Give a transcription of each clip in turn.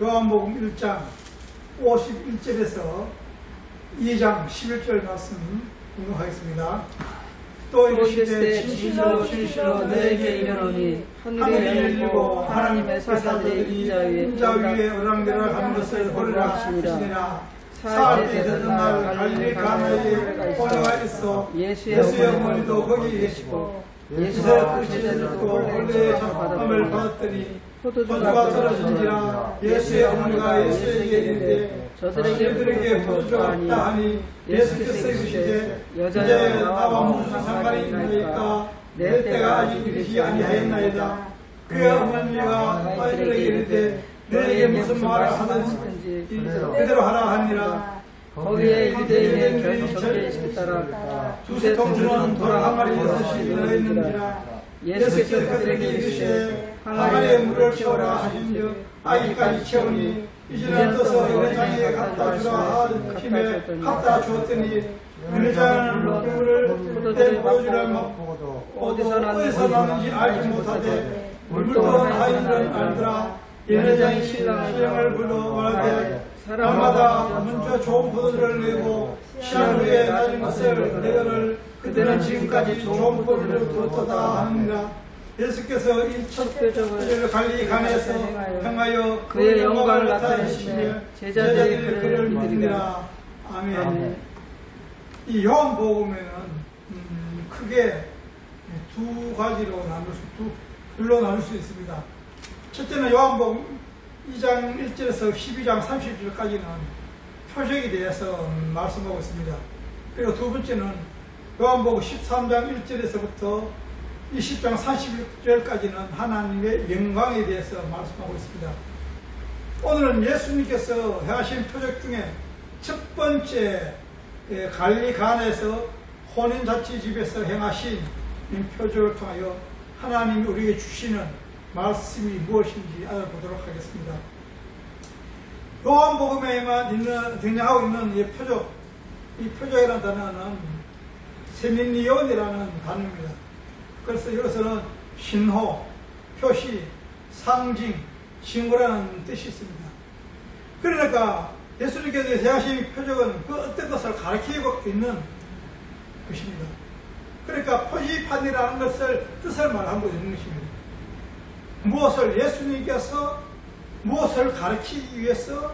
요한복음 1장 51절에서 2장 11절 말씀 공독하겠습니다. 또 이르시되 진실로 진실로 너에게 이르노니 하늘이 열리고 하나님의 사자들이 인자 위에 오랑내락하는 것을 보리라 하시니라. 사흘 때 되던 날 갈릴리 가나에 포도가 있어 예수의 어머니도 거기 계시고 예수의 뜻이 듣고 원래의 작품을 받았더니 포도주가 떨어진지라. 예수의 어머니가 예수에게 이르되 저들에게 포도주가 없다 하니 예수께서 이르시되 여자여 나와 무슨 상관이 있나이까? 내 때가 아직 이르지 아니하였나이다. 그의 어머니가 아이들에게 이르되 너에게 무슨 말을 하든지 그대로 하라 하니라. 거기에 유대인의 결이 적게 따라 두세 통주는 돌 한 마리 6이 들어있는지라. 예수께서 그들에게 이르시되 항아리에 물을 채우라 하신즉 아기까지 채우니 이제는 떠서 연회장에 갖다 주라 하심에 갖다 주었더니 연회장은 물을 때 보여주려 먹고 어디서 났는지 알지 못하되 물도 다인은 알더라. 연회장이 신랑을 불러 말하되 사람마다 먼저 좋은 포도주를 내고 시한 후에 낮은 것을 내거를 그들은 지금까지 좋은 포도주를 두었도다 하니라. 예수께서 이 첫 표적을 갈릴리 가나에서 행하여 그의 영광을 나타내시며 제자들이 그를 믿으니라. 아멘. 이 요한복음에는 크게 두 가지로 둘로 나눌 수 있습니다. 첫째는 요한복음 2장 1절에서 12장 30절까지는 표적에 대해서 말씀하고 있습니다. 그리고 두 번째는 요한복음 13장 1절에서부터 20장 31절까지는 하나님의 영광에 대해서 말씀하고 있습니다. 오늘은 예수님께서 행하신 표적 중에 첫 번째 갈릴리 가나에서 혼인잔치집에서 행하신 이 표적을 통하여 하나님이 우리에게 주시는 말씀이 무엇인지 알아보도록 하겠습니다. 요한복음에만 등장하고 있는 이 표적이라는 단어는 세미니온이라는 단어입니다. 그래서 여기서는 신호, 표시, 상징, 징후라는 뜻이 있습니다. 그러니까 예수님께서 행하신 표적은 그 어떤 것을 가리키고 있는 것입니다. 그러니까 표지판이라는 것을 뜻을 말하고 있는 것입니다. 무엇을 예수님께서 무엇을 가르치기 위해서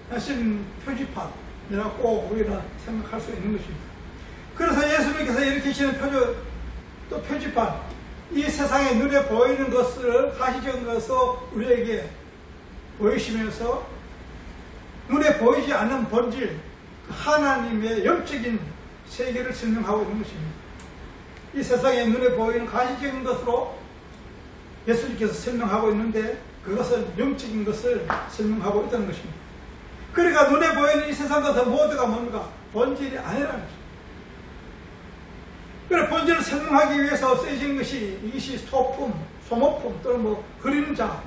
하신 표지판이라고 우리는 생각할 수 있는 것입니다. 그래서 예수님께서 일으키시는 또 표지판, 이 세상에 눈에 보이는 것을 가시적어서 우리에게 보이시면서 눈에 보이지 않는 본질, 하나님의 영적인 세계를 설명하고 있는 것입니다. 이 세상에 눈에 보이는 가시적인 것으로 예수님께서 설명하고 있는데 그것은 영적인 것을 설명하고 있다는 것입니다. 그러니까 눈에 보이는 이 세상 것은 모두가 뭡니까? 본질이 아니라는 것입니다. 그래 본질을 설명하기 위해서 쓰여진 것이 이것이 소모품 또는 그림자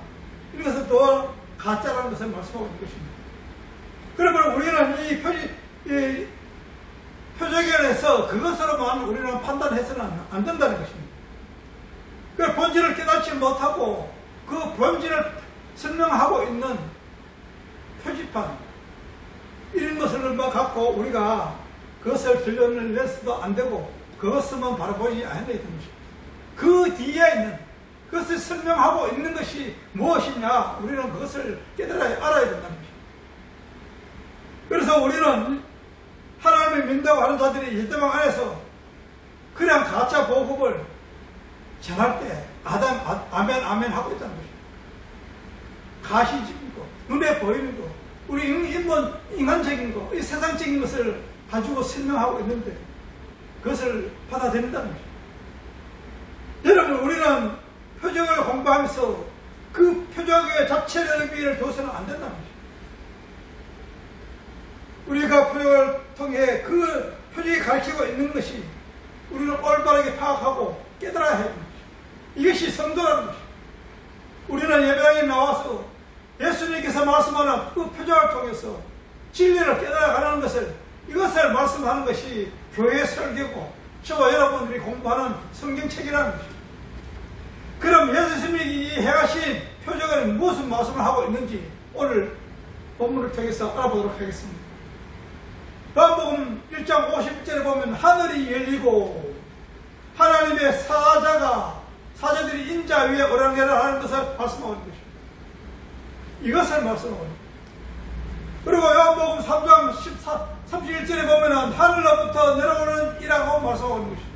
이런 것을 또 가짜라는 것을 말씀하고 있는 것입니다. 그러면 우리는 이 표적에 대해서 그것으로만 우리는 판단해서는 안 된다는 것입니다. 그 본질을 깨닫지 못하고 그 본질을 설명하고 있는 표지판 이런 것을 갖고 우리가 그것을 들려내서도 안 되고 그것만 바라보지 않아야 되는 것입니다. 그 뒤에 있는 그것을 설명하고 있는 것이 무엇이냐 우리는 그것을 알아야 된다는 것입니다. 그래서 우리는 하나님을 믿는다고 하는 자들이 예대방 안에서 그냥 가짜 복음을 전할 때 아멘 아멘 하고 있다는 것입니다. 가시적인 거, 눈에 보이는 거, 우리 인간적인 거, 이 세상적인 것을 가지고 설명하고 있는데 그것을 받아들인다는 것입니다. 여러분 우리는 표적을 공부하면서 그 표적의 자체의 의미를 둬서는 안 된다는 것입니다. 우리가 표적을 통해 그 표적이 가르치고 있는 것이 우리는 올바르게 파악하고 깨달아야 합니다. 이것이 성도라는 것입니다. 우리는 예배당에 나와서 예수님께서 말씀하는 그 표적을 통해서 진리를 깨달아가는 것을 이것을 말씀하는 것이 교회 설교고 저와 여러분들이 공부하는 성경책이라는 것입니다. 그럼 예수님이 행하신 표적은 무슨 말씀을 하고 있는지 오늘 본문을 통해서 알아보도록 하겠습니다. 요한복음 1장 51절에 보면 하늘이 열리고 하나님의 사자들이 인자 위에 오랑내라 하는 것을 말씀하고 있는 것입니다. 이것을 말씀하고 있는 것입니다. 그리고 요한복음 3장 31절에 보면 하늘로부터 내려오는 이라고 말씀하고 있는 것입니다.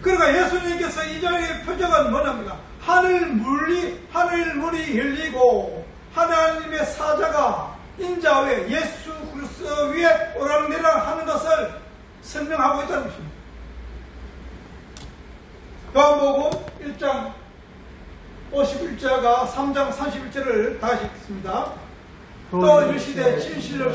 그러니까 예수님께서 이 장의 표적은 뭐냐입니까? 하늘문이 열리고 하나님의 사자가 인자 위에 예수 그리스도 위에 오랑내락 하는 것을 설명하고 있다는 것입니다. 요한복음 1장 51절과 3장 31절을 다시 읽겠습니다. 또 이르시되 진실로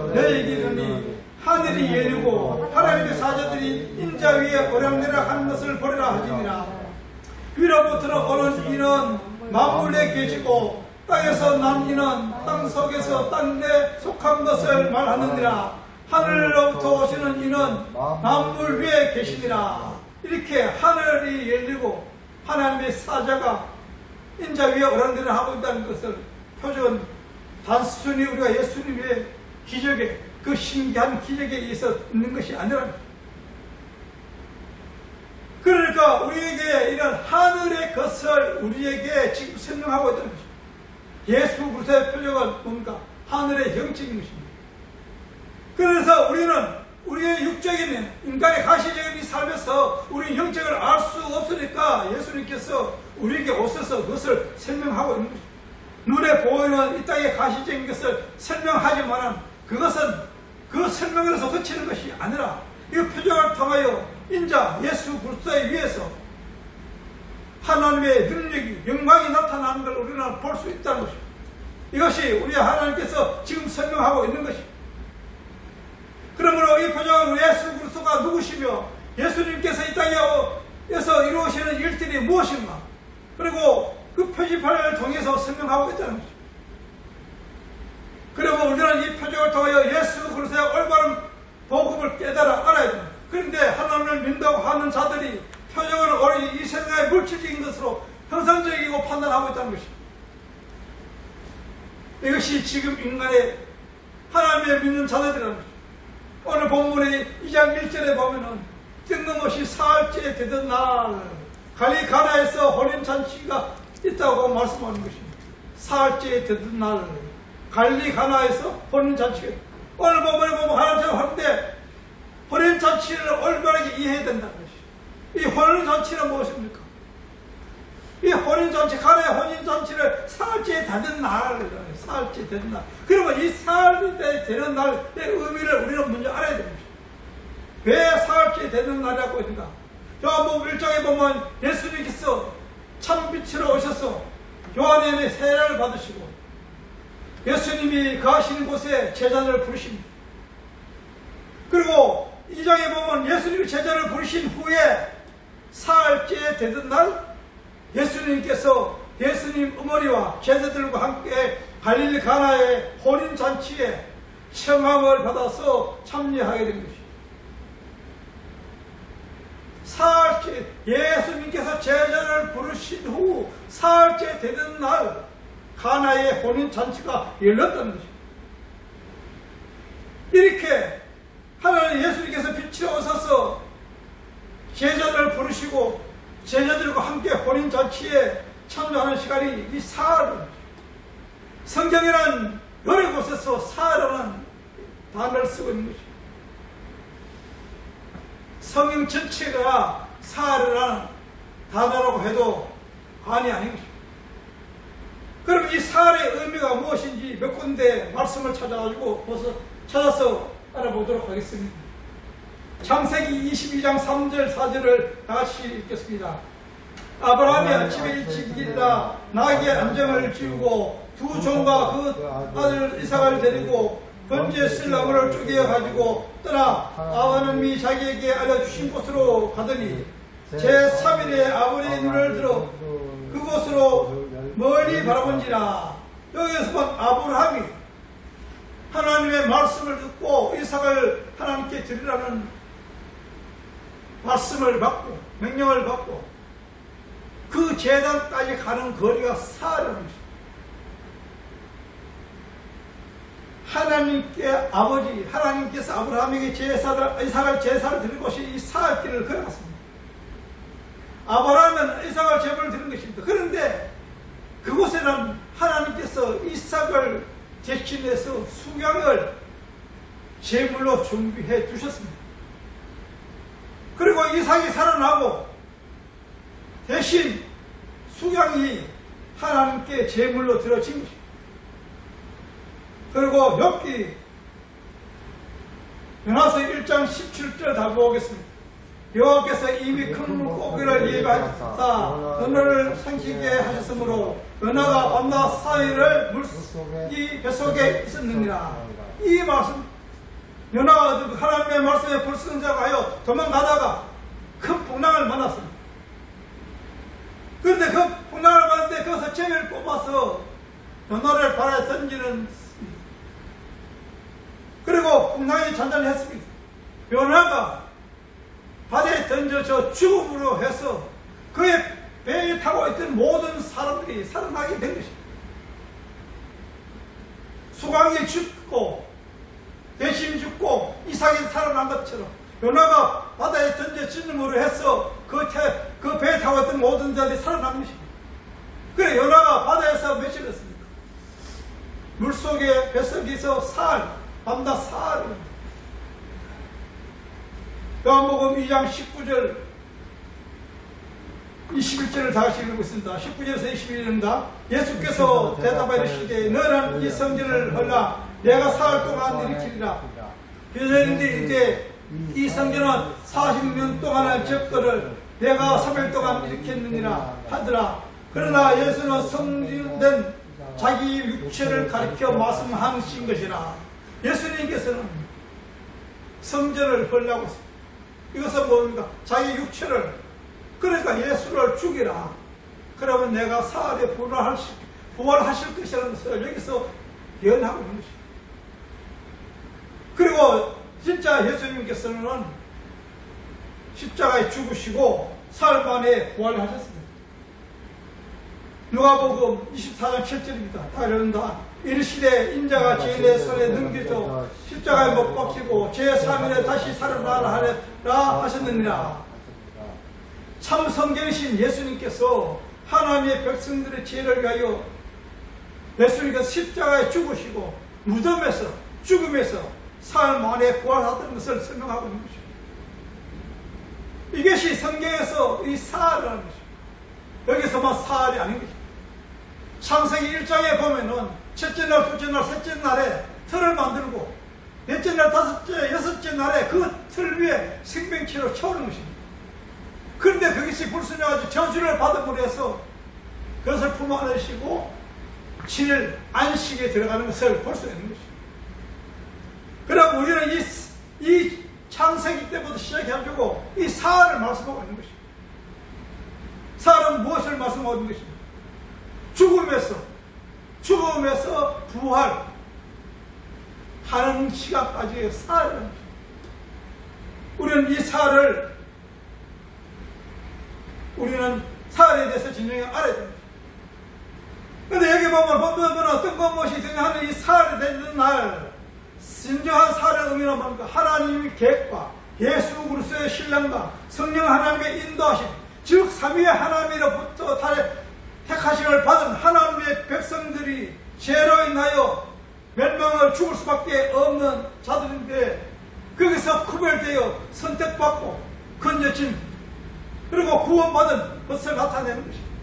너희에게 이르노니 하늘이 열리고 하나님의 사자들이 인자 위에 오랑내락 하는 것을 보리라 하지니라. 위로부터 오는 이는 만물에 계시고 땅에서 난 이는 땅 속에서 땅에 속한 것을 말하느니라. 하늘로부터 오시는 이는 만물 위에 계시니라. 이렇게 하늘이 열리고 하나님의 사자가 인자 위에 오랑내락 하고 있다는 것을 표적은 단순히 우리가 예수님의 기적에 그 신기한 기적에 의해서 있는 것이 아니라, 그러니까 우리에게 이런 하늘의 것을 우리에게 지금 설명하고 있다는 것입니다. 예수 그리스도의 표적은 뭡니까? 하늘의 형체인 것입니다. 그래서 우리는 우리의 육적인 인간의 가시적인 이 삶에서 우리 영적을 알 수 없으니까 예수님께서 우리에게 오셔서 그것을 설명하고 있는 것입니다. 눈에 보이는 이 땅의 가시적인 것을 설명하지만 그것은 그 설명으로서 그치는 것이 아니라 이 표적을 통하여 인자 예수 그리스도에 위해서 하나님의 능력이 영광이 나타나는 걸 우리는 볼 수 있다는 것입니다. 이것이 우리 하나님께서 지금 설명하고 있는 것입니다. 그러므로 이 표적은 예수 그리스도가 누구시며 예수님께서 이 땅에서 이루시는 일들이 무엇인가, 그리고 그 표지판을 통해서 설명하고 있다는 것입니다. 그리고 우리는 이 표적을 통하여 예수 그리스도의 올바른 복음을 깨달아 알아야 됩니다. 그런데 하나님을 믿는다고 하는 자들이 표적을 오로지 이 세상의 물질적인 것으로 형상적이고 판단하고 있다는 것입니다. 이것이 지금 인간의 하나님을 믿는 자들이라는 것입니다. 오늘 본문의 2장 1절에 보면은 뜬금없이 사흘째 되던 날 갈리가나에서 혼인잔치가 있다고 말씀하는 것입니다. 사흘째 되던 날 갈리가나에서 혼인잔치가, 오늘 본문에 보면 하나님 하는데 혼인잔치를 올바르게 이해해야 된다는 것입니다. 이 혼인잔치는 무엇입니까? 이 혼인잔치, 가나의 혼인잔치를 사흘째 되는 날, 사흘째 되는 날. 그러면 이 사흘째 되는 날의 의미를 우리는 먼저 알아야 됩니다. 왜 사흘째 되는 날이라고 했는가? 요한복음 1장에 보면 예수님께서 참빛으로 오셔서 요한의 세례를 받으시고 예수님이 거하시는 곳에 제자들을 부르십니다. 그리고 2장에 보면 예수님이 제자를 부르신 후에 사흘째 되던 날 예수님께서 예수님 어머니와 제자들과 함께 갈릴리 가나의 혼인잔치에 청함을 받아서 참여하게 된 것입니다. 사흘째, 예수님께서 제자를 부르신 후 사흘째 되던 날 가나의 혼인잔치가 열렸다는 것입니다. 이렇게 하나님 예수님께서 빛으로 오셔서 제자들을 부르시고 제자들과 함께 혼인잔치에 참여하는 시간이 이 사흘입니다. 성경에는 여러 곳에서 사흘이라는 단어를 쓰고 있는 것입니다. 성경 전체가 사흘이라는 단어라고 해도 과언이 아닌 것입니다. 그럼 이 사흘의 의미가 무엇인지 몇 군데 말씀을 찾아서 알아보도록 하겠습니다. 창세기 22장 3절 4절을 다같이 읽겠습니다. 아브라함이 아침에 일찍 일어나 나귀의 안정을 지우고 두 종과 그 아들 이삭을 데리고 번제에 쓸 나무를 쪼개어 가지고 떠나 아버님이 자기에게 알려주신 곳으로 가더니 제3일에 아버지의 눈을 들어 그곳으로 멀리 바라본지라. 여기에서 본 아브라함이 하나님의 말씀을 듣고 이삭을 하나님께 드리라는 말씀을 받고 명령을 받고 그 제단까지 가는 거리가 사흘이라는 것입니다. 하나님께 아버지, 하나님께서 아브라함에게 이삭을 제사를 드린 곳이 이 사흘길을 걸어갔습니다. 아브라함은 이삭을 제물을 드린 것입니다. 그런데 그곳에는 하나님께서 이삭을 대신해서 수양을 제물로 준비해 주셨습니다. 그리고 이삭이 살아나고 대신 수양이 하나님께 제물로 드려진 것입니다. 그리고 욥기 요나서 1장 17절 다 보겠습니다. 여호와께서 이미 큰 물고기를 예비하셨다. 은어를 삼키게 하셨으므로 은어가 밤낮 사이를 물이 뱃속에 있었느니라. 이 말씀, 요나가 하나님의 말씀에 불순종하여 도망가다가 큰 풍랑을 만났습니다. 그런데 그 풍랑을 만났는데 거기서 재미를 뽑아서 요나를 바다에 던지는, 그리고 풍랑이 잔잔했습니다. 요나가 바다에 던져져 죽음으로 해서 그의 배에 타고 있던 모든 사람들이 살아나게 된 것입니다. 수강이 죽고 대신 죽고 이삭이 살아난 것처럼 요나가 바다에 던져짐으로 해서 그 배에 타고 있던 모든 자들이 살아난 것입니다. 그래 요나가 바다에서 며칠 했습니까? 물속에 뱃속에서 사흘, 밤낮 사흘. 요한복음 2장 19절 21절을 다시 읽고 있습니다. 19절에서 21절입니다. 예수께서 대답하여 이르시되 너는 이 성전을 헐라 내가 사흘 동안 일으키리라. 유대인들이 이제 이 성전은 40년 동안의 적거를 내가 3일 동안 일으켰느니라 하더라. 그러나 예수는 성전된 자기 육체를 가리켜 말씀하신 것이라. 예수님께서는 성전을 헐라고 했습니다. 이것은 뭡니까? 자기 육체를, 그러니까 예수를 죽이라. 그러면 내가 사흘에 부활하실 것이라는 것을 여기서 예언하고 있는 것입니다. 그리고 진짜 예수님께서는 십자가에 죽으시고 사흘 만에 부활하셨습니다. 누가복음 24장 7절입니다. 다 이런다. 이르시되 인자가 죄인의 손에 넘겨져 십자가에 못 박히고 제3일에 다시 살아나라 하라 하셨느니라. 참 성경이신 예수님께서 하나님의 백성들의 죄를 위하여 예수님께서 십자가에 죽으시고 무덤에서 죽음에서 사흘 만에 부활하던 것을 설명하고 있는 것입니다. 이것이 성경에서 이 사흘이라는 것입니다. 여기서만 사흘이 아닌 것입니다. 창세기 1장에 보면은 첫째 날, 둘째 날, 셋째 날에 틀을 만들고 넷째 날, 다섯째, 여섯째 날에 그 틀 위에 생명체를 채우는 것입니다. 그런데 그것이 불순종하지 저주를 받음으로 해서 그것을 품 안으시고 7일 안식에 들어가는 것을 볼 수 있는 것입니다. 그럼 우리는 이 창세기 때부터 시작해가지고 이 사흘을 말씀하고 있는 것입니다. 사흘은 무엇을 말씀하고 있는 것입니까? 죽음에서 부활하는 시간까지의 사흘이라는 것입니다. 우리는 이 사흘을, 우리는 사흘에 대해서 진정히 알아야 됩니다. 그런데 여기 보면 어떤 것이 등장하는 이 사흘이 되는 날, 진정한 사흘의 의미는 뭡니까? 하나님의 계획과 예수 그리스도의 신랑과 성령 하나님의 인도하심, 즉 삼위의 하나님으로부터 택하심을 받은 하나님의 백성들이 죄로 인하여 멸망을 죽을 수밖에 없는 자들인데 거기서 구별되어 선택받고 건져진 그리고 구원받은 것을 나타내는 것입니다.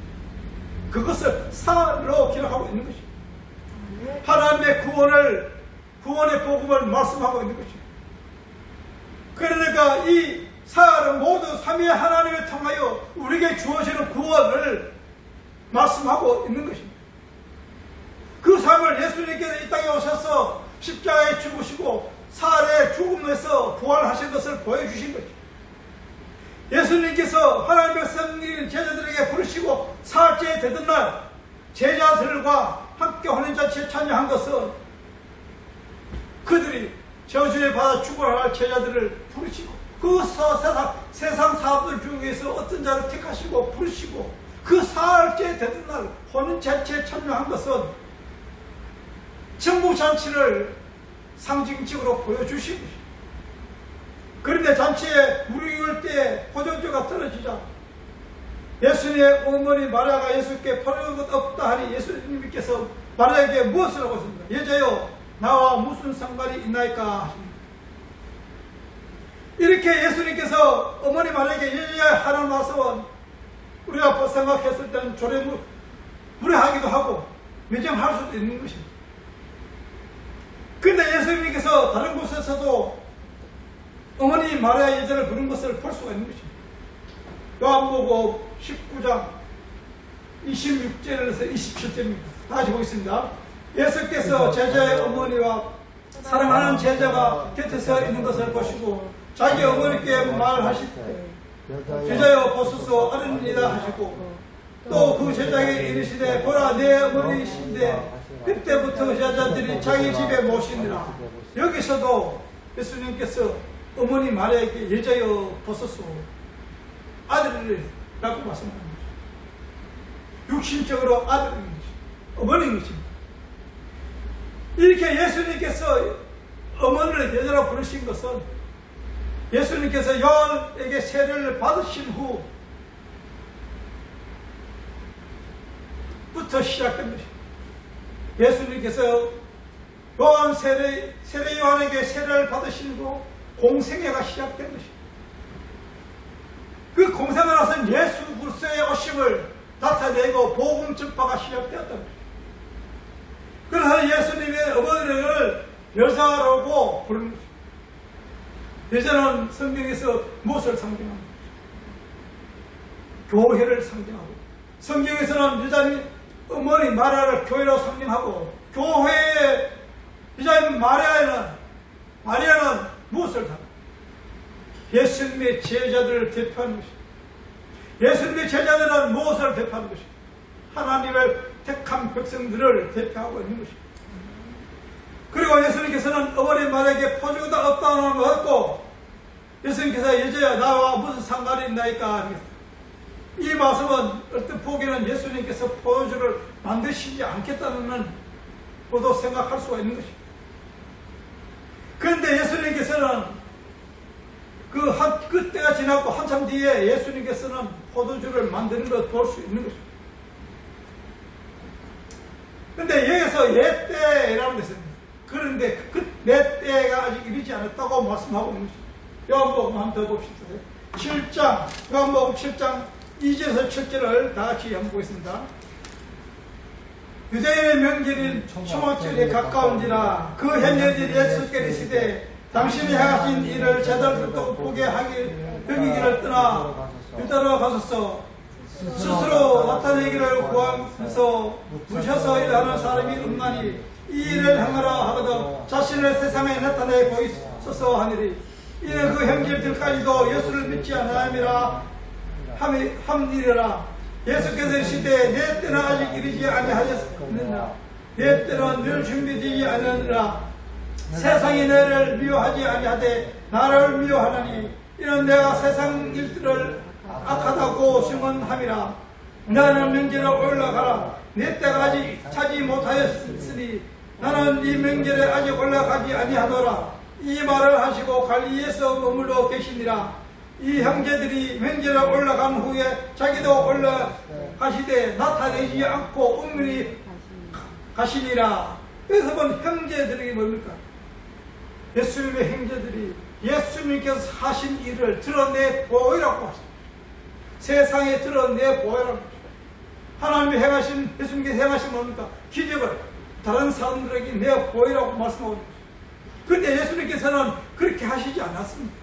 그것을 사흘로 기록하고 있는 것입니다. 하나님의 구원의 복음을 말씀하고 있는 것입니다. 그러니까 이 사흘은 모두 삼위의 하나님을 통하여 우리에게 주어지는 구원을 말씀하고 있는 것입니다. 그 삶을 예수님께서 이 땅에 오셔서 십자가에 죽으시고 사흘의 죽음에서 부활하신 것을 보여주신 것입니다. 예수님께서 하나님의 백성인 제자들에게 부르시고 사흘째 되던 날 제자들과 함께 혼인잔치에 참여한 것은 그들이 저주에 받아 죽어야 할 제자들을 부르시고 그 세상 사람들 중에서 어떤 자를 택하시고 부르시고 그 사흘째 되던 날 혼인잔치에 참여한 것은 정복잔치를 상징적으로 보여주신 것입니다. 그런데 잔치에 물이 익을 때 포도주가 떨어지자 예수님의 어머니 마리아가 예수께 버릴 것 없다 하니 예수님께서 마리아에게 무엇을 하고 있습니까? 여자여 나와 무슨 상관이 있나이까 하십니다. 이렇게 예수님께서 어머니 마리아에게 여자야 하는 말씀은 우리가 생각했을 때는 무례하기도 하고 매정할 수도 있는 것입니다. 그런데 예수님께서 다른 곳에서도 어머니 마리아 여자를 부른 것을 볼 수가 있는 것입니다. 요한복음 19장 26절에서 27절입니다. 다 같이 보겠습니다. 예수께서 제자의 어머니와 사랑하는 제자가 곁에서 있는 것을 보시고 자기 어머니께 말하실 때 제자여 보소서 아들이다 하시고 또 그 제자에게 이르시되 보라 내 어머니이신데 그때부터 제자들이 자기 집에 모시니라. 여기서도 예수님께서 어머니 마리아에게 여자여 보소서 아들이라고 말씀합니다. 육신적으로 아들인 것입니다. 어머니인 것입니다. 이렇게 예수님께서 어머니를 여자라고 부르신 것은 예수님께서 요한에게 세례를 받으신 후부터 시작된 것입니다. 예수님께서 요한 세례 요한에게 세례를 받으신 후 공생애가 시작된 것입니다. 그 공생을 나서 예수 그리스도의 오심을 나타내고 복음 전파가 시작되었던 것입니다. 그래서 예수님의 어머니를 여자라고 부르는 것입니다. 여자는 성경에서 무엇을 상징합니까? 교회를 상징하고, 성경에서는 여자는 어머니 마리아를 교회로 상징하고, 교회의 여자인 마리아는 무엇을 상징합니까? 예수님의 제자들을 대표하는 것입니다. 예수님의 제자들은 무엇을 대표하는 것입니까? 하나님을 택한 백성들을 대표하고 있는 것입니다. 그리고 예수님께서는 어머니 마리아에게 포도주가 없다는 걸 얻고 예수님께서 여자야 나와 무슨 상관이 있나이까 하겠습니다. 이 말씀은 어떤 보기에는 예수님께서 포도주를 만드시지 않겠다는 것도 생각할 수가 있는 것입니다. 그런데 예수님께서는 그 때가 지났고 한참 뒤에 예수님께서는 포도주를 만드는 걸 볼 수 있는 것입니다. 그런데 여기서 옛때라는 것은 그런데 그 내 때가 아직 이르지 않았다고 말씀하고 있는 것입니다. 요한복음 한번 더 봅시다. 요한복음 7장 2절에서 7절을 다 같이 한번 보겠습니다. 유대인의 명절인 초막절에 가까운지라 그 현녀들이 예수께 이르시되 당신이 행하신 일을 제자들도 보게 여기기를 떠나 유다로 가소서. 스스로 나타내기를 구하면서 무셔서 일하는 사람이 없나니 이 일을 행하라 하거든 자신을 세상에 나타내 보이소서 하니리. 이는 그 형제들까지도 예수를 믿지 않으함이라 함이라. 예수께서 이르시되 내 때는 아직 이르지 아니하였느냐. 내 때는 늘 준비되지 않으느라. 세상이 너를 미워하지 아니하되 나를 미워하나니 이는 내가 세상 일들을 악하다고 증언함이라. 나는 명절에 올라가라. 내 때가 아직 차지 못하였으니 나는 이 명절에 아직 올라가지 아니하노라. 이 말을 하시고 갈릴리에서 머물러 계시니라. 이 형제들이 명절에 올라간 후에 자기도 올라가시되 나타내지 않고 은밀히 가시니라. 그래서 본 형제들이 뭡니까? 예수님의 형제들이 예수님께서 하신 일을 드러내 보이라고 하십니다. 세상에 드러내 보이라고 하십니다. 하나님이 행하신, 예수님께서 행하신 뭡니까? 기적을 다른 사람들에게 내 보이라고 말씀하고 있습니다. 그런데 예수님께서는 그렇게 하시지 않았습니다.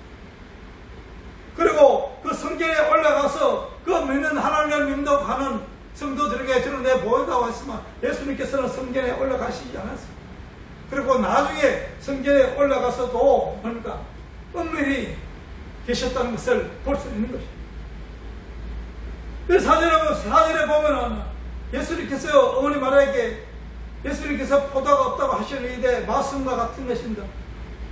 그리고 그 성전에 올라가서 그 믿는 하나님을 믿는다고 하는 성도들에게 드러내 보이라고 했지만 예수님께서는 성전에 올라가시지 않았습니다. 그리고 나중에 성전에 올라가서도 뭡니까? 은밀히 계셨다는 것을 볼 수 있는 것입니다. 사전에 보면은 예수님께서 어머니 마리아에게 예수님께서 포도가 없다고 하시는데 말씀과 같은 것입니다.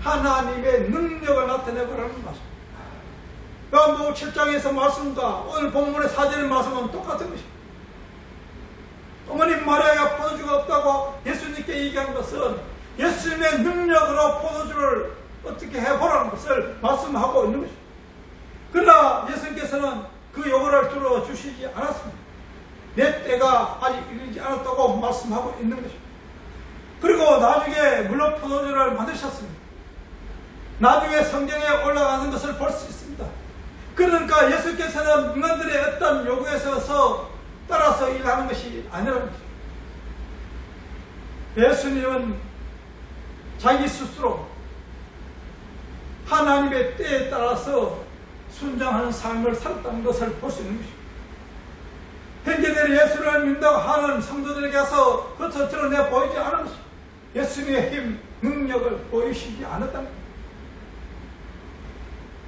하나님의 능력을 나타내보라는 말씀. 요한복음 7장에서 말씀과 오늘 본문의 4절의 말씀은 똑같은 것입니다. 어머니 마리아가 포도주가 없다고 예수님께 얘기한 것은 예수님의 능력으로 포도주를 어떻게 해보라는 것을 말씀하고 있는 것입니다. 그러나 예수님께서는 그 요구를 들어주시지 않았습니다. 내 때가 아직 이르지 않았다고 말씀하고 있는 것입니다. 그리고 나중에 물론 포도주를 만드셨습니다. 나중에 성경에 올라가는 것을 볼 수 있습니다. 그러니까 예수께서는 인간들의 어떤 요구에 서서 따라서 일하는 것이 아니라는 것입니다. 예수님은 자기 스스로 하나님의 때에 따라서 순종하는 삶을 살았다는 것을 볼 수 있는 것입니다. 현재대로 예수를 믿는다고 하는 성도들에게서 그것을 드러내 보이지 않은 것입니다. 예수님의 힘, 능력을 보이시지 않았다는 것입니다.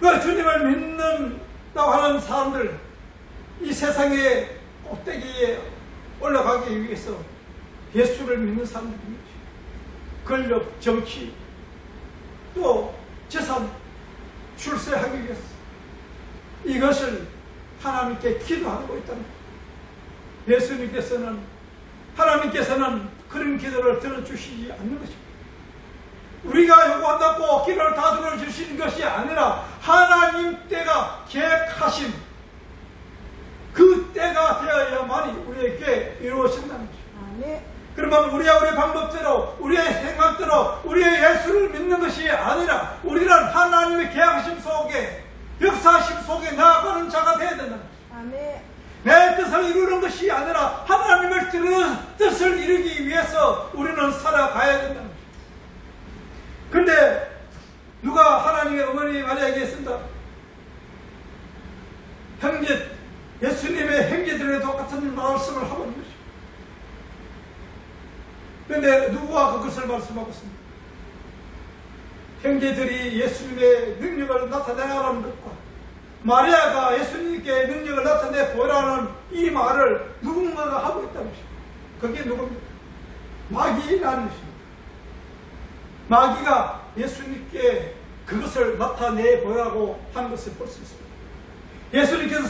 그 주님을 믿는다고 하는 사람들, 이 세상의 꼭대기에 올라가기 위해서 예수를 믿는 사람들입니다. 권력, 정치, 또 재산 출세하기 위해서 이것을 하나님께 기도하고 있다는 것입니다. 하나님께서는 그런 기도를 들어주시지 않는 것입니다. 우리가 요구한다고 기도를 다 들어주시는 것이 아니라 하나님 때가 계획하신 그 때가 되어야만이 우리에게 이루어진다는 것입니다. 그러면 우리의 방법대로, 우리의 생각대로, 우리의 예수를 믿는 것이 아니라 우리는 하나님의 계획하심 속에, 역사하심 속에 나아가는 자가 되어야 된다는 것입니다. 내 뜻을 이루는 것이 아니라 하나님의 뜻을 이루기 위해서 우리는 살아가야 된다는 것입니다. 그런데 누가 하나님의 어머니 마리아에게 했습니다. 예수님의 형제들의 똑같은 말씀을 하고 있는 것입니다. 그런데 누구와 그것을 말씀하고 있습니다. 형제들이 예수님의 능력을 나타내라는 것과 마리아가 예수님께 능력을 나타내 보이라는 이 말을 누군가가 하고 있다는 것입니다. 그게 누굽니까? 마귀라는 것입니다. 마귀가 예수님께 그것을 나타내 보라고 하는 것을 볼 수 있습니다. 예수님께서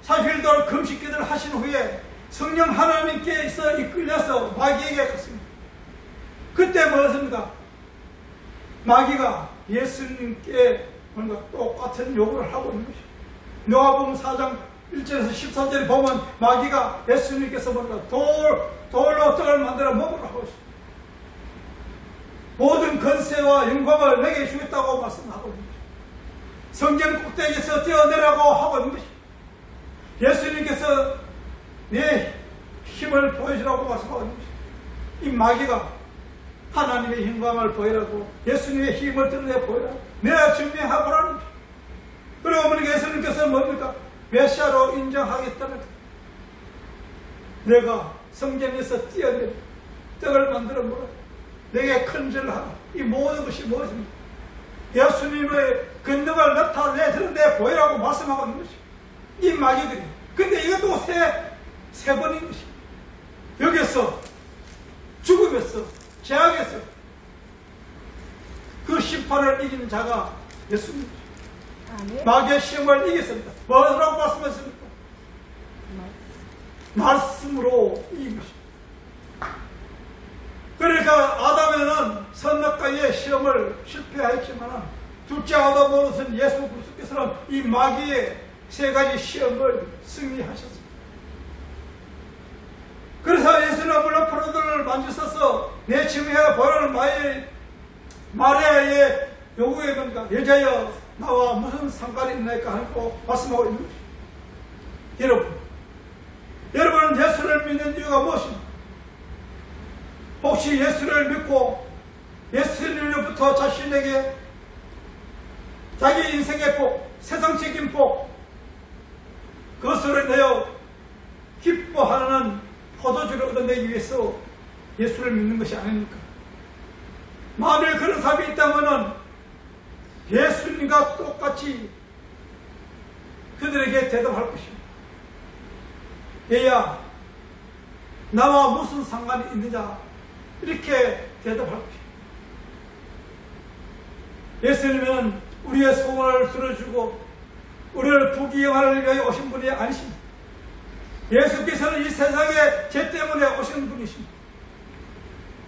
40일 동안 금식기도를 하신 후에 성령 하나님께서 이끌려서 마귀에게 갔습니다. 그때 뭐였습니까? 마귀가 예수님께 뭔가 똑같은 요구를 하고 있는 것입니다. 요한복음 4장 1절에서 14절에 보면 마귀가 예수님께서 뭔가 돌로 떡을 만들어 먹으라고 하고 있습니다. 모든 권세와 영광을 내게 주겠다고 말씀하고 있는 것입니다. 성경 꼭대기에서 뛰어내라고 하고 있는 것입니다. 예수님께서 내 힘을 보여주라고 말씀하고 있는 것입니다. 이 마귀가 하나님의 영광을 보이라고, 예수님의 힘을 드러내 보이라고, 내가 증명하보라는 것입니다. 그리고 어머니가 예수님께서 뭡니까? 메시아로 인정하겠다는 것. 내가 성경에서 뛰어내려 떡을 만들어 먹어 내게 큰절을 하라. 이 모든 것이 무엇입니까? 예수님의 근능을 나타내 드러내 보이라고 말씀하고 있는 것입니다. 이 마귀들이. 근데 이것도 세 번인 것입니다. 여기서 죽음에서, 죄악에서 그 심판을 이기는 자가 예수님입니다. 마귀의 시험을 이겼습니다. 뭐라고 말씀했습니까? 말씀으로 이긴 것입니다. 그러니까 아담에는 선악과의 시험을 실패하였지만 둘째 아담으로서는 예수 그리스도께서는 이 마귀의 세 가지 시험을 승리하셨습니다. 그래서 예수는 물론 포도주를 만지셔서 내 증명해 보라는 마리아의 요구에 뭔가 여자여 나와 무슨 상관이 있나이까 하고 말씀하고 있는 것입니다. 여러분은 예수를 믿는 이유가 무엇입니까? 혹시 예수를 믿고 예수님으로부터 자신에게 자기 인생의 복, 세상적인 복, 그것을 내어 기뻐하는 포도주를 얻어내기 위해서 예수를 믿는 것이 아닙니까? 만일 그런 사람이 있다면 예수님과 똑같이 그들에게 대답할 것입니다. 얘야, 나와 무슨 상관이 있느냐? 이렇게 대답할 것입니다. 예수님은 우리의 소원을 들어주고 우리를 부귀영화를 위하여 오신 분이 아니십니다. 예수께서는 이 세상에 죄 때문에 오신 분이십니다.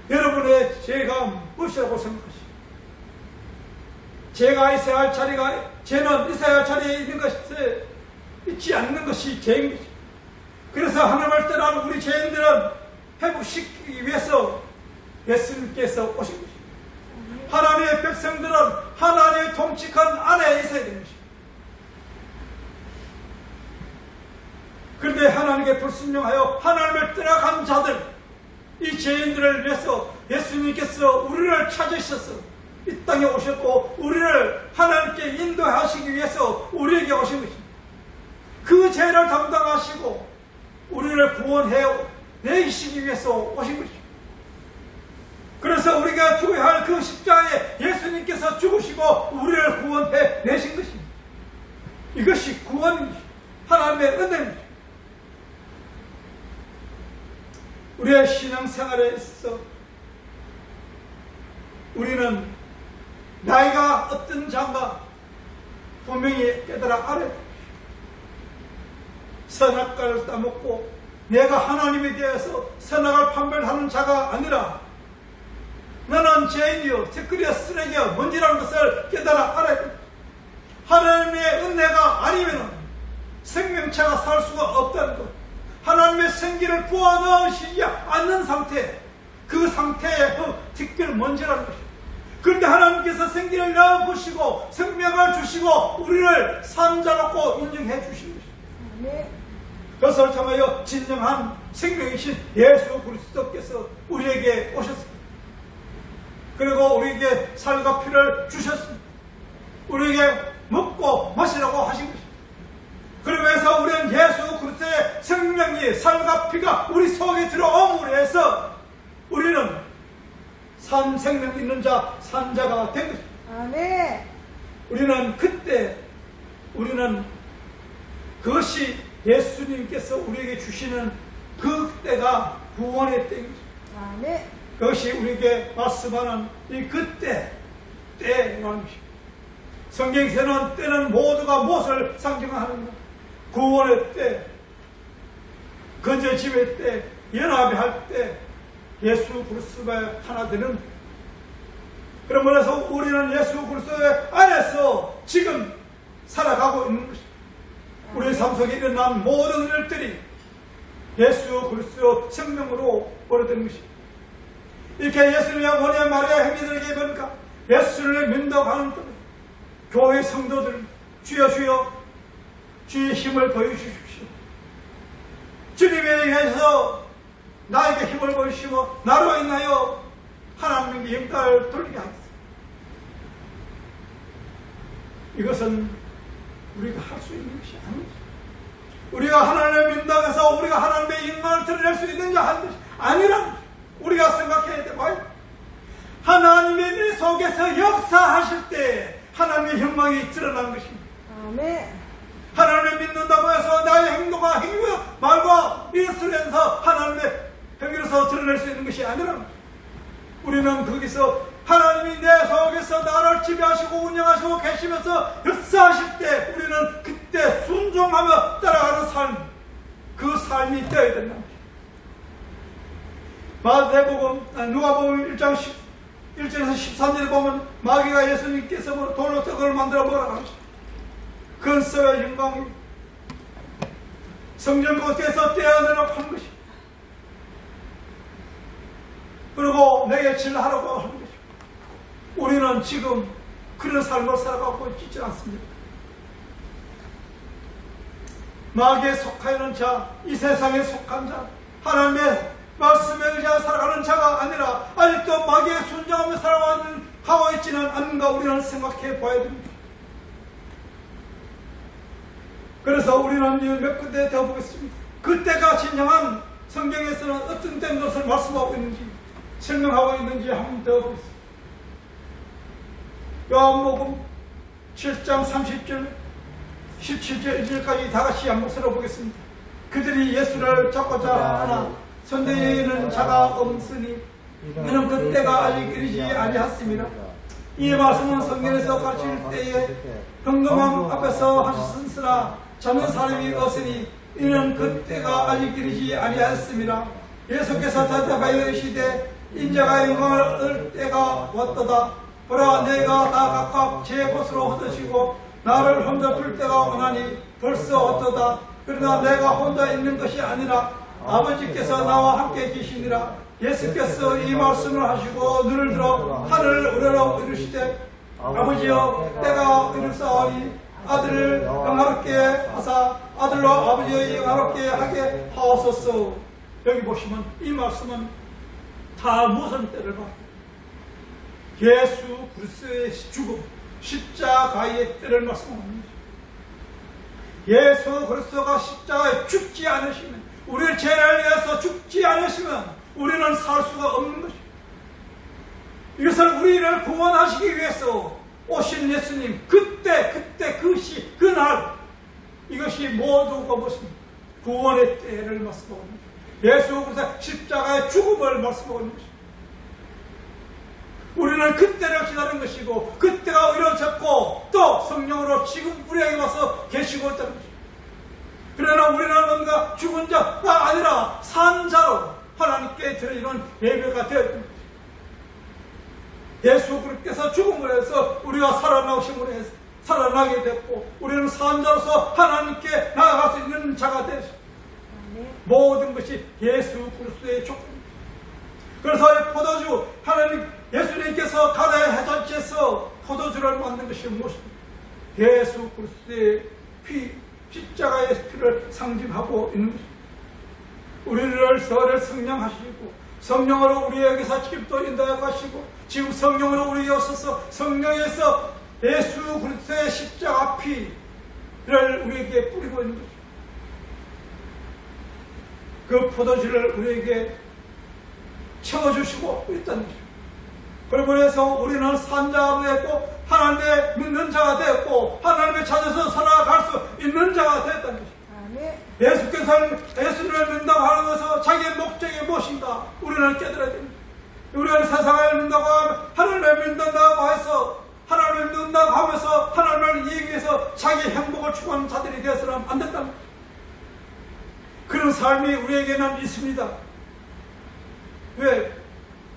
여러분의 죄가 무엇이라고 생각하십니까? 죄가 있어야 할 자리가, 죄는 있어야 할 자리에 있는 것이 있지 않는 것이 죄인 것입니다. 그래서 하나님을 떠난 우리 죄인들은 회복시키기 위해서 예수님께서 오신 것입니다. 하나님의 백성들은 하나님의 통치권 안에 있어야 되는 것입니다. 그런데 하나님께 불순종하여 하나님을 떠나간 자들, 이 죄인들을 위해서 예수님께서 우리를 찾으셔서 이 땅에 오셨고 우리를 하나님께 인도하시기 위해서 우리에게 오신 것입니다. 그 죄를 담당하시고 우리를 구원해 내시기 위해서 오신 것입니다. 그래서 우리가 죽어야 할 그 십자가에 예수님께서 죽으시고 우리를 구원해 내신 것입니다. 이것이 구원입니다. 하나님의 은혜입니다. 우리의 신앙생활에 있어서 우리는 나이가 어떤 자인가 분명히 깨달아 알아야 됩니다. 선악과를 따먹고 내가 하나님에 대해서 선악을 판별하는 자가 아니라 나는 죄인이요 티끌이요 쓰레기요 먼지라는 것을 깨달아 알아야 됩니다. 하나님의 은혜가 아니면 생명체가 살 수가 없다는 것, 하나님의 생기를 부어넣으시지 않는 상태, 그 상태에 티끌 먼지라는 것입니다. 그런데 하나님께서 생기를 넣어보시고 생명을 주시고 우리를 산자롭고 인정해 주신 것입니다. 그것을 통하여 진정한 생명이신 예수 그리스도께서 우리에게 오셨습니다. 그리고 우리에게 살과 피를 주셨습니다. 우리에게 먹고 마시라고 하신 것입니다. 그러면서 우리는 예수 그리스도의 생명이, 살과 피가 우리 속에 들어옴으로 해서 우리는 산 생명 있는 자, 산자가 된 것입니다. 아멘. 우리는 그때 그것이 예수님께서 우리에게 주시는 그 때가 구원의 때인 것입니다. 아멘. 그것이 우리에게 말씀하는 이 그때, 때라는 것입니다. 성경에서는 때는 모두가 무엇을 상징하는가? 구원의 때, 건져짐의 때, 연합의 할 때, 예수 그리스도가 하나 되는. 그러므로 우리는 예수 그리스도의 안에서 지금 살아가고 있는 것입니다. 우리 삶 속에 일어난 모든 일들이 예수 그리스도 생명으로 오래된 것입니다. 이렇게 예수님의 원의 마리아 행위들에게 보니까 예수를 믿는다고 교회 성도들, 주여 주여 주의 힘을 보여주십시오. 주님에 의해서 나에게 힘을 보여주시고 나로 인하여 하나님께 영광을 돌리게 하겠습니다. 이것은 우리가 할 수 있는 것이 아니죠. 우리가 하나님을 믿는다고 해서 우리가 하나님의 영광을 드러낼 수 있는 자 한 것이 아니라 우리가 생각해야 되고, 하나님의 내 속에서 역사하실 때 하나님의 영광이 드러나는 것입니다. 아멘. 하나님을 믿는다고 해서 나의 행동과 행위와 말과 이것을 해서 하나님의 행위로서 드러낼 수 있는 것이 아니라 우리는 거기서 하나님이 내 속에서 나를 지배하시고 운영하시고 계시면서 역사하실 때 우리는 그때 순종하며 따라가는 삶, 그 삶이 되어야 된다. 마태복음, 누가복음 1장 1절에서 13절에 보면 마귀가 예수님께서 돌로 떡을 만들어 뭐라고 하죠? 근서의 영광이 성전 곳에서 떼어내라고 하는 것이, 그리고 내게 진하라고 하는 것이. 우리는 지금 그런 삶을 살아가고 있지 않습니다. 마귀에 속하여 있는 자, 이 세상에 속한 자, 하나님의 말씀에 의지하여 살아가는 자가 아니라 아직도 마귀에 순종하며 살아가고 있지는 않는가 우리는 생각해 봐야 됩니다. 그래서 우리는 몇 군데 더 보겠습니다. 그때가 진정한 성경에서는 어떤 된 것을 말씀하고 있는지, 설명하고 있는지 한번 더 보겠습니다. 요한복음 7장 30절 17절 1절까지 다같이 한 목소리로 보겠습니다. 그들이 예수를 잡고자 하나 손대는 자가 없으니 이는 그때가 아직 이르지 아니하였습니다. 이 말씀은 성경에서 가르칠 때에 현금함 앞에서 하셨으나 잡는 사람이 없으니 이는 그때가 아직 이르지 아니하였습니다. 예수께서 대답하여 이르시되 인자가 영광을 얻을 때가 왔도다. 보라, 내가 다 각각 제 곳으로 얻으시고 나를 혼자 둘 때가 오나니 벌써 왔도다. 그러나 내가 혼자 있는 것이 아니라 아버지께서 나와 함께 계시니라. 예수께서 이 말씀을 하시고 눈을 들어 하늘을 우러러 이르시되 아버지여, 때가 이르사오니 아들을 영화롭게 하사 아들로 아버지의 영화롭게 하게 하옵소서. 여기 보시면 이 말씀은 다 무슨 때를 봐? 예수 그리스도의 죽음, 십자가의 때를 말씀합니다. 예수 그리스도가 십자가에 죽지 않으시면, 우리의 죄를 위해서 죽지 않으시면 우리는 살 수가 없는 것입니다. 이것을 우리를 구원하시기 위해서 오신 예수님, 그때 그날, 이것이 모두가 무슨 구원의 때를 말씀하고 있는 것입니다. 예수 그리스도의 십자가의 죽음을 말씀하고 있는 것입니다. 우리는 그때를 기다린 것이고 그때가 이루어졌고 또 성령으로 지금 우리에게 와서 계시고 있다는 것입니다. 그러나 우리는 뭔가 죽은 자가 아니라 산 자로 하나님께 드리는 예배가 되었습니다. 예수 그리스도께서 죽음을 해서 우리가 살아나오심으로 해서 살아나게 됐고 우리는 산 자로서 하나님께 나아갈 수 있는 자가 되었습니다. 모든 것이 예수 그리스도의 조건입니다. 그래서 이 포도주, 하나님 예수님께서 가나의 해잔치에서 포도주를 만든 것이 무엇입니까? 예수 그리스도의 피, 십자가의 피를 상징하고 있는 것입니다. 우리를 서를 성령하시고 성령으로 우리에게서 지금도 인도하시고 지금 성령으로 우리에게 오셔서 성령에서 예수 그리스도의 십자가 피를 우리에게 뿌리고 있는 것입니다. 그 포도주를 우리에게 채워주시고 있다는 것입니다. 그리고 해서 우리는 산자가 되었고 하나님의 믿는 자가 되었고 하나님의 찾아서 살아갈 수 있는 자가 되었다는 것입니다. 예수께서는 예수를 믿는다고 하는 것은 자기의 목적이 무엇인가 우리는 깨달아야 됩니다. 우리는 세상을 믿는다고 하면 하나님을 믿는다고 해서 하나님을 믿는다고 하면서 하나님을 이행해서 자기의 행복을 추구하는 자들이 되어서는 안 된다는 것입니다. 그런 삶이 우리에게는 있습니다. 왜?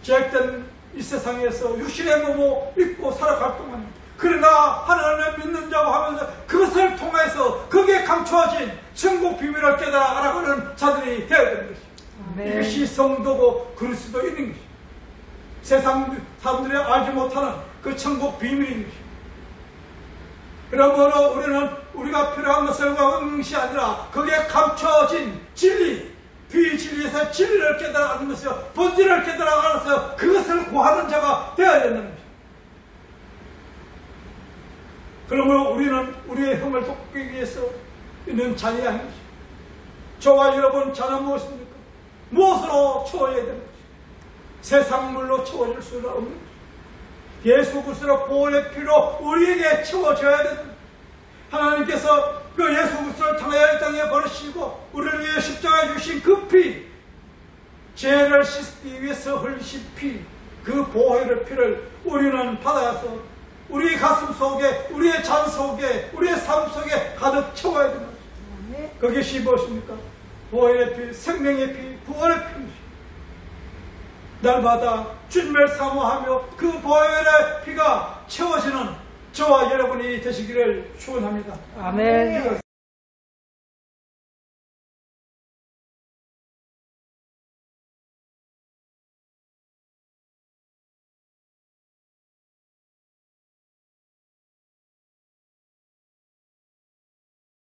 제약된 이 세상에서 육신의 몸을 입고 살아갈 동안 그러나 하나님을 믿는 자고 하면서 그것을 통해서 거기에 감추어진 천국 비밀을 깨달아 알아가는 자들이 되어야 되는 것입니다. 이것이 성도고 그리스도인인 것입니다. 세상 사람들이 알지 못하는 그 천국 비밀인 것입니다. 그러므로 우리는 우리가 필요한 것을 얻는 것이 아니라 거기에 감춰진 진리, 비진리에서 진리를 깨달아 아는 것이요 본질을 깨달아 알아서 그것을 구하는 자가 되어야 된다는 것입니다. 그러므로 우리는 우리의 힘을 돕기 위해서 있는 자녀이 아닌 것입니다. 저와 여러분 자녀 무엇입니까? 무엇으로 채워야 되는 것입니다. 세상 물로 채워질 수는 없는 것입니다. 예수 그리스도 보혈의 피로 우리에게 채워져야 된다. 하나님께서 그 예수 그리스도를 통하여 이 땅에 버리시고 우리를 위해 십자가에 주신 그 피, 죄를 씻기 위해서 흘리신 피, 그 보혈의 피를 우리는 받아서 우리 가슴 속에, 우리의 잔 속에, 우리의 삶 속에 가득 채워야 됩니다. 그것이 무엇입니까? 보혈의 피, 생명의 피, 부활의 피입니다. 날마다 주님을 사모하며 그 보혈의 피가 채워지는 저와 여러분이 되시기를 축원합니다. 아멘.